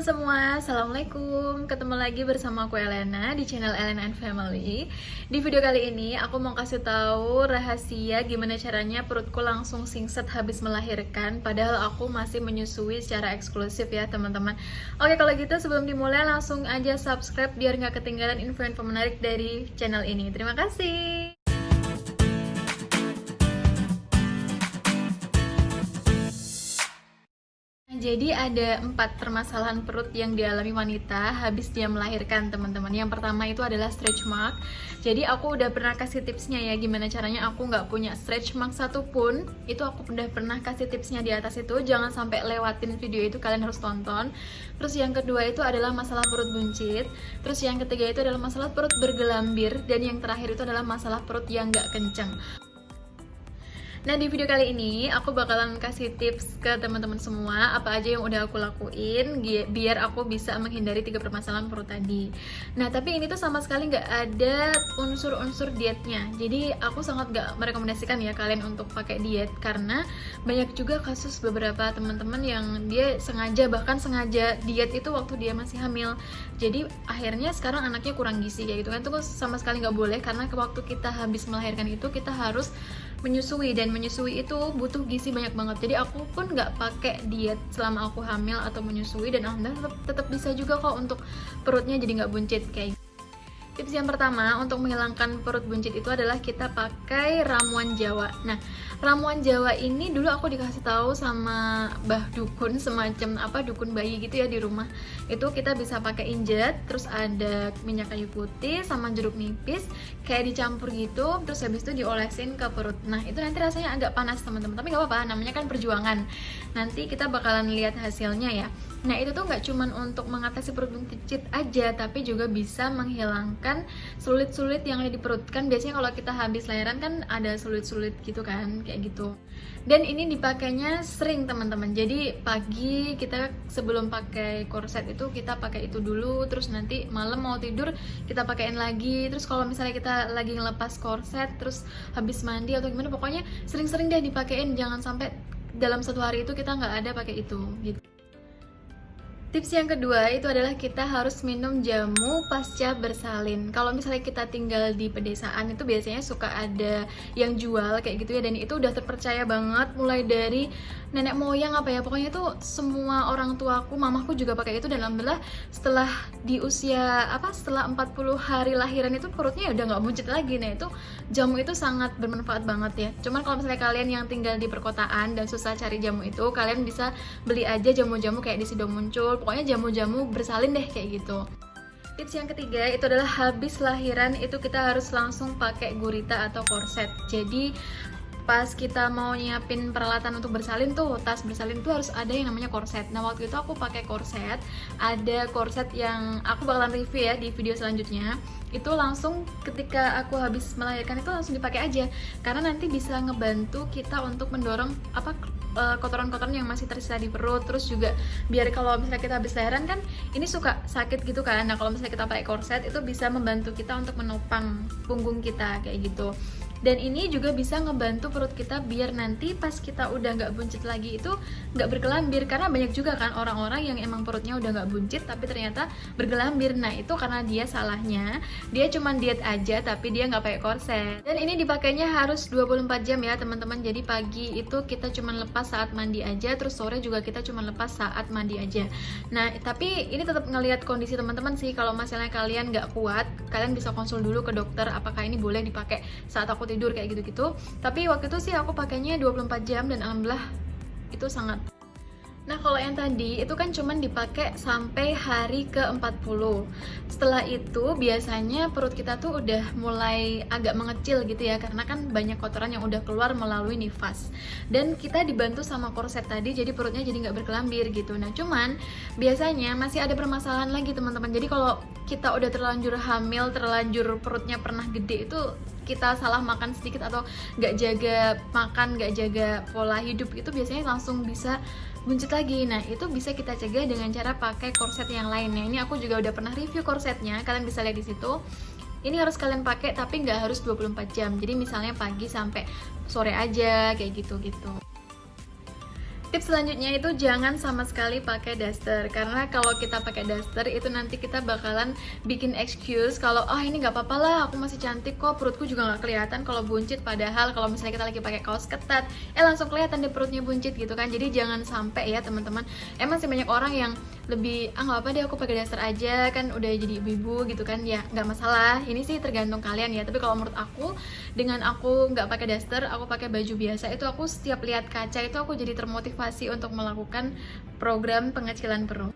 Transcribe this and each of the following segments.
teman-teman semua, Assalamualaikum. Ketemu lagi bersama aku Elena di channel Elena and Family. Di video kali ini aku mau kasih tahu rahasia gimana caranya perutku langsung singset habis melahirkan, padahal aku masih menyusui secara eksklusif ya teman-teman. Oke, kalau gitu sebelum dimulai langsung aja subscribe biar nggak ketinggalan info-info menarik dari channel ini. Terima kasih. Jadi ada 4 permasalahan perut yang dialami wanita habis dia melahirkan teman-teman. Yang pertama itu adalah stretch mark. Jadi aku udah pernah kasih tipsnya ya gimana caranya aku nggak punya stretch mark satupun. Itu aku udah pernah kasih tipsnya di atas itu. Jangan sampai lewatin video itu, kalian harus tonton. Terus yang kedua itu adalah masalah perut buncit. Terus yang ketiga itu adalah masalah perut bergelambir. Dan yang terakhir itu adalah masalah perut yang nggak kencang. Nah, di video kali ini aku bakalan kasih tips ke teman-teman semua apa aja yang udah aku lakuin biar aku bisa menghindari 3 permasalahan perut tadi. Nah, tapi ini tuh sama sekali nggak ada unsur-unsur dietnya. Jadi aku sangat nggak merekomendasikan ya kalian untuk pakai diet karena banyak juga kasus beberapa teman-teman yang dia bahkan sengaja diet itu waktu dia masih hamil. Jadi akhirnya sekarang anaknya kurang gizi kayak gitu kan. Itu sama sekali nggak boleh karena waktu kita habis melahirkan itu kita harus menyusui, dan menyusui itu butuh gizi banyak banget. Jadi aku pun nggak pakai diet selama aku hamil atau menyusui, dan alhamdulillah tetap bisa juga kok untuk perutnya jadi nggak buncit kayak. Tips yang pertama untuk menghilangkan perut buncit itu adalah kita pakai ramuan Jawa. Nah, ramuan Jawa ini dulu aku dikasih tahu sama Mbah Dukun, semacam dukun bayi gitu ya di rumah. Itu kita bisa pakai injet, terus ada minyak kayu putih sama jeruk nipis, kayak dicampur gitu, terus habis itu diolesin ke perut. Nah, itu nanti rasanya agak panas teman-teman, tapi nggak apa-apa, namanya kan perjuangan. Nanti kita bakalan lihat hasilnya ya. Nah, itu tuh nggak cuman untuk mengatasi perut buncit aja, tapi juga bisa menghilangkan sulit-sulit yang ada di perut. Kan biasanya kalau kita habis lahiran kan ada sulit-sulit gitu kan, kayak gitu. Dan ini dipakainya sering teman-teman. Jadi pagi kita sebelum pakai korset itu kita pakai itu dulu, terus nanti malam mau tidur kita pakein lagi. Terus kalau misalnya kita lagi ngelepas korset terus habis mandi atau gimana, pokoknya sering-sering deh dipakein, jangan sampai dalam 1 hari itu kita nggak ada pakai itu gitu. Tips yang kedua itu adalah kita harus minum jamu pasca bersalin. Kalau misalnya kita tinggal di pedesaan itu biasanya suka ada yang jual kayak gitu ya, dan itu udah terpercaya banget mulai dari nenek moyang pokoknya itu semua orang tuaku, mamaku juga pakai itu, dan alhamdulillah setelah di usia setelah 40 hari lahiran itu perutnya udah nggak buncit lagi. Nah, itu jamu itu sangat bermanfaat banget ya. Cuman kalau misalnya kalian yang tinggal di perkotaan dan susah cari jamu itu, kalian bisa beli aja jamu-jamu kayak di Sidomuncul. Pokoknya jamu-jamu bersalin deh kayak gitu. Tips yang ketiga itu adalah habis lahiran itu kita harus langsung pakai gurita atau korset. Jadi pas kita mau nyiapin peralatan untuk bersalin tuh, tas bersalin tuh harus ada yang namanya korset. Nah, waktu itu aku pakai korset, ada korset yang aku bakalan review ya di video selanjutnya. Itu langsung ketika aku habis melahirkan itu langsung dipakai aja, karena nanti bisa ngebantu kita untuk mendorong kotoran-kotoran yang masih tersisa di perut. Terus juga biar kalau misalnya kita habis lahiran kan ini suka sakit gitu kan. Nah, kalau misalnya kita pakai korset itu bisa membantu kita untuk menopang punggung kita kayak gitu. Dan ini juga bisa ngebantu perut kita biar nanti pas kita udah nggak buncit lagi itu nggak bergelambir, karena banyak juga kan orang-orang yang emang perutnya udah nggak buncit tapi ternyata bergelambir. Nah, itu karena dia salahnya dia cuman diet aja tapi dia nggak pakai korset. Dan ini dipakainya harus 24 jam ya teman-teman. Jadi pagi itu kita cuman lepas saat mandi aja, terus sore juga kita cuman lepas saat mandi aja. Nah, tapi ini tetap ngelihat kondisi teman-teman sih. Kalau misalnya kalian nggak kuat, kalian bisa konsul dulu ke dokter apakah ini boleh dipakai saat aku tidur kayak gitu-gitu. Tapi waktu itu sih aku pakainya 24 jam dan alhamdulillah itu sangat. Nah, kalau yang tadi itu kan cuman dipakai sampai hari ke-40. Setelah itu biasanya perut kita tuh udah mulai agak mengecil gitu ya, karena kan banyak kotoran yang udah keluar melalui nifas. Dan kita dibantu sama korset tadi, jadi perutnya jadi nggak berkelambir gitu. Nah, cuman biasanya masih ada permasalahan lagi teman-teman. Jadi kalau kita udah terlanjur hamil, terlanjur perutnya pernah gede, itu kita salah makan sedikit atau nggak jaga makan, nggak jaga pola hidup, itu biasanya langsung bisa buncit lagi. Nah, itu bisa kita cegah dengan cara pakai korset yang lainnya. Ini aku juga udah pernah review korsetnya, kalian bisa lihat di situ. Ini harus kalian pakai tapi nggak harus 24 jam. Jadi misalnya pagi sampai sore aja kayak gitu. Tips selanjutnya itu jangan sama sekali pakai daster, karena kalau kita pakai daster itu nanti kita bakalan bikin excuse kalau ini nggak apa-apa lah, aku masih cantik kok, perutku juga nggak kelihatan kalau buncit. Padahal kalau misalnya kita lagi pakai kaos ketat, langsung kelihatan deh perutnya buncit gitu kan. Jadi jangan sampai ya teman-teman. Emang sih banyak orang yang lebih nggak apa deh aku pakai daster aja kan udah jadi ibu-ibu gitu kan, ya nggak masalah. Ini sih tergantung kalian ya. Tapi kalau menurut aku, dengan aku nggak pakai daster, aku pakai baju biasa, itu aku setiap lihat kaca itu aku jadi termotivasi untuk melakukan program pengecilan perut.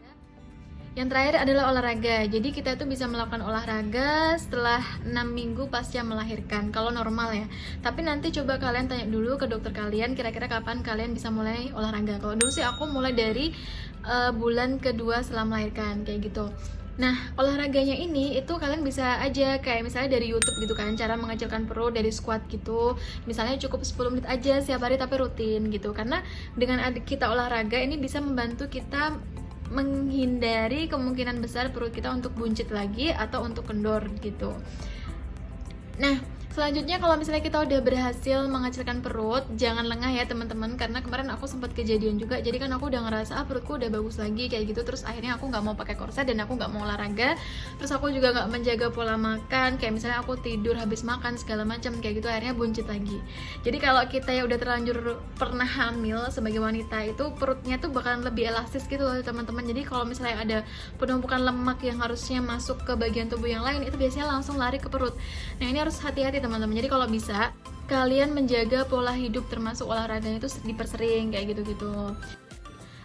Yang terakhir adalah olahraga. Jadi kita tuh bisa melakukan olahraga setelah 6 minggu pasca melahirkan kalau normal ya. Tapi nanti coba kalian tanya dulu ke dokter kalian kira-kira kapan kalian bisa mulai olahraga. Kalau dulu sih aku mulai dari bulan kedua setelah melahirkan kayak gitu. Nah, olahraganya ini itu kalian bisa aja kayak misalnya dari YouTube gitu kan, cara mengecilkan perut dari squat gitu. Misalnya cukup 10 menit aja setiap hari tapi rutin gitu. Karena dengan kita olahraga ini bisa membantu kita menghindari kemungkinan besar perut kita untuk buncit lagi atau untuk kendor gitu. Nah, selanjutnya kalau misalnya kita udah berhasil mengecilkan perut, jangan lengah ya teman-teman, karena kemarin aku sempat kejadian juga. Jadi kan aku udah ngerasa perutku udah bagus lagi kayak gitu, terus akhirnya aku nggak mau pakai korset dan aku nggak mau olahraga. Terus aku juga nggak menjaga pola makan, kayak misalnya aku tidur habis makan segala macam kayak gitu, akhirnya buncit lagi. Jadi kalau kita ya udah terlanjur pernah hamil sebagai wanita, itu perutnya tuh bakalan lebih elastis gitu loh teman-teman. Jadi kalau misalnya ada penumpukan lemak yang harusnya masuk ke bagian tubuh yang lain, itu biasanya langsung lari ke perut. Nah ini harus hati-hati teman-teman. Jadi kalau bisa kalian menjaga pola hidup termasuk olahraganya itu dipersering kayak gitu-gitu.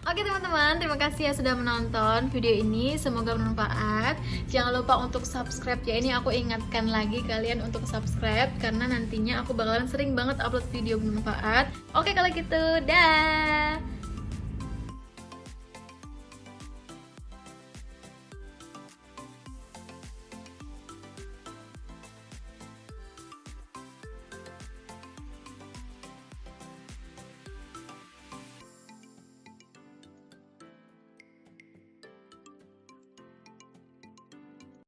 Oke teman-teman, terima kasih ya sudah menonton video ini, semoga bermanfaat. Jangan lupa untuk subscribe ya, ini aku ingatkan lagi kalian untuk subscribe karena nantinya aku bakalan sering banget upload video bermanfaat. Oke kalau gitu, dah.